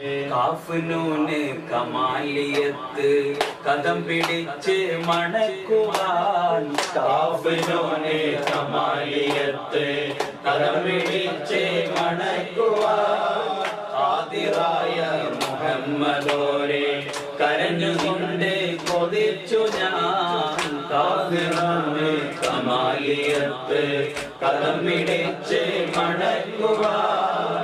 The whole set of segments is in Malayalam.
കാഫ്നൂന് കമാലിയത്ത് കദം പിടിച്ച് മണക്കുവാൻ കാഫ്നൂന് കമാലിയത്ത് കദം പിടിച്ച് മണക്കുവാൻ ആദിറായ മുഹമ്മദോരെ കരഞ്ഞുകൊണ്ട് കൊതിച്ചു ഞാൻ കാഫ്നൂന് കമാലിയത്ത് കദം പിടിച്ച് മണക്കുവാൻ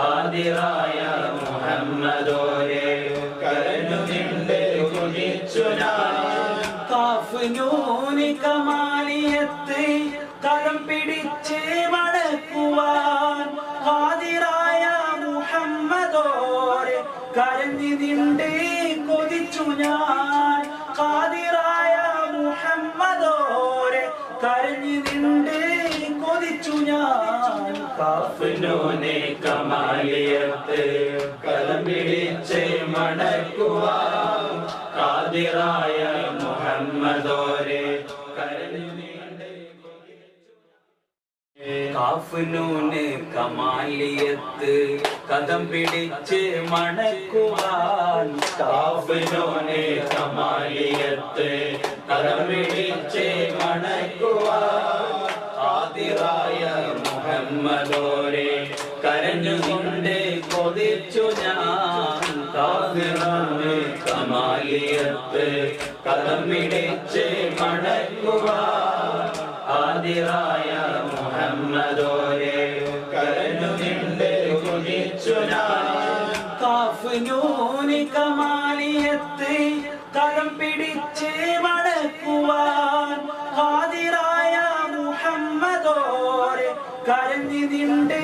ആദിറായ മുഹമ്മദോരെ കരഞ്ഞുകൊണ്ട് കൊതിച്ചു ഞാൻ കാഫ്നൂന് കമാലിയത്ത് കദം പിടിച്ച് മണക്കുവാൻ ഹാദിറായ മുഹമ്മദോരെ കരഞ്ഞിതിണ്ട് കൊതിച്ചു ഞാൻ ഹാദിറായ മുഹമ്മദോരെ കരഞ്ഞിതിണ്ട് കൊതിച്ചു ഞാൻ കാഫ്നൂന് കമാലിയത്ത് കദം പിടിച്ച് മണക്കുവാൻ ഖാദിറായ മുഹമ്മദോരെ കരഞ്ഞുകൊണ്ട് കാഫ്നൂന് കമാലിയത്ത് കദം പിടിച്ച് മണക്കുവാൻ കാഫ്നൂന് കമാലിയത്ത് കദം പിടിച്ച് മണക്കുവാൻ ഖാദിറായ മുഹമ്മദോരെ കരഞ്ഞുകൊണ്ട് കൊതിച്ചു ഞാൻ ഖാദിറായ കമാലിയത്ത് കദം പിടിച്ച് മണക്കുവാൻ ഖാദിറായ മുഹമ്മദോരെ കരഞ്ഞുകൊണ്ട് കൊതിച്ചു ഞാൻ കാഫ്നൂന് കമാലിയത്ത് കദം പിടിച്ച് മണക്കുവാൻ ഹാദിറായ മുഹമ്മദോരെ കരഞ്ഞിതിണ്ട്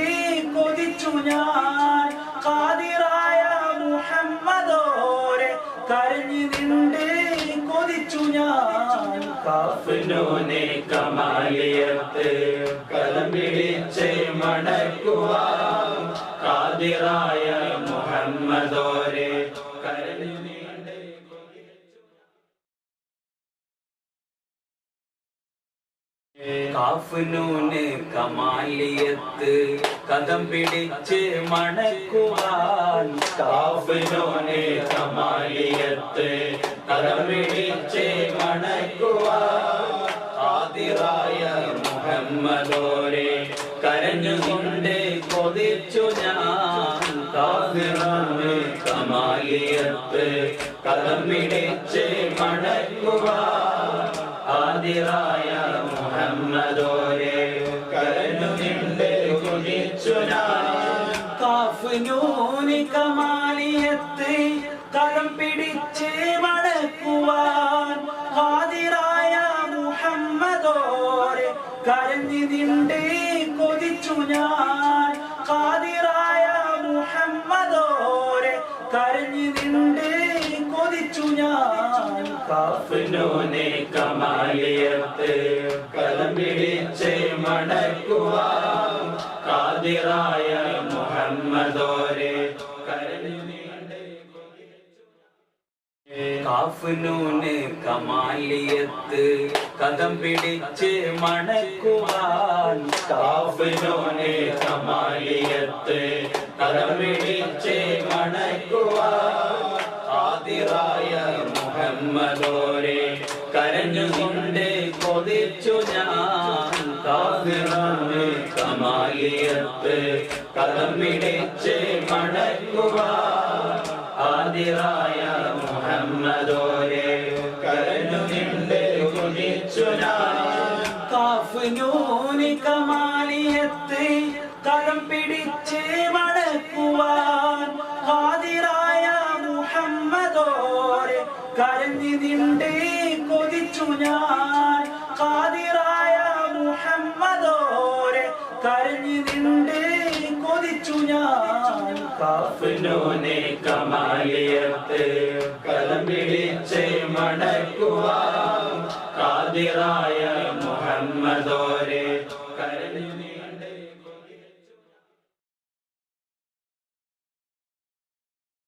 കൊതിച്ചു ഞാൻ ഖാദിറായ മുഹമ്മദോരെ കരഞ്ഞിതിണ്ട് കൊതിച്ചു ഞാൻ കാഫ്നൂന് കമാലിയത്ത് കദം പിടിച്ച് മണക്കുവാൻ ഖാദിറായ മുഹമ്മദോരെ കരഞ്ഞുകൊണ്ട് കാഫ്നൂന് കമാലിയത്ത് കദം പിടിച്ച് മണക്കുവാൻ കാഫ്നൂന് കമാലിയത്ത് കദം പിടിച്ച് മണക്കുവാൻ ഖാദിറായ മുഹമ്മദോരെ കരഞ്ഞുകൊണ്ട് കൊതിച്ചു ഞാൻ ഖാദിറായ കമാലിയത്ത് കദം പിടിച്ച് മണക്കുവാൻ ഖാദിറായ മുഹമ്മദോരെ കരഞ്ഞുകൊണ്ട് കൊതിച്ചു ഞാൻ കാഫ്നൂന് കമാലിയത്ത് കദം പിടിച്ച് മണക്കുവാൻ ഹാദിറായ മുഹമ്മദോരെ കരഞ്ഞിതിണ്ട് കൊതിച്ചു ഞാൻ ഖാദിറായ മുഹമ്മദോരെ കരഞ്ഞിതിണ്ട് കൊതിച്ചു ഞാൻ കാഫ്നൂന് കമാലിയത്ത് കദം പിടിച്ച് മണക്കുവാൻ ഖാദിറായ മുഹമ്മദോരെ കരഞ്ഞുകൊണ്ട് കാഫ്നൂന് കമാലിയത്ത് കദം പിടിച്ച് മണക്കുവാൻ കാഫ്നൂന് കമാലിയത്ത് കദം പിടിച്ച് മണക്കുവാൻ ഖാദിറായ മുഹമ്മദോരെ കരഞ്ഞുകൊണ്ട് കൊതിച്ചു ഞാൻ ഖാദിറായ കമാലിയത്ത് കദം പിടിച്ച് മണക്കുവാൻ ഖാദിറായ മുഹമ്മദോരെ കരഞ്ഞുകൊണ്ട് കൊതിച്ചു ഞാൻ കാഫ്നൂന് കമാലിയത്ത് കദം പിടിച്ച് മണക്കുവാൻ ഹാദിറായ മുഹമ്മദോരെ കരഞ്ഞിതിണ്ട് കൊതിച്ചു ഞാൻ ഖാദിറായ മുഹമ്മദോരെ കരഞ്ഞിതിണ്ട് കൊതിച്ചു ഞാൻ കാഫ്നൂന് കമാലിയത്ത് കദം പിടിച്ച് മണക്കുവാൻ ഖാദിറായ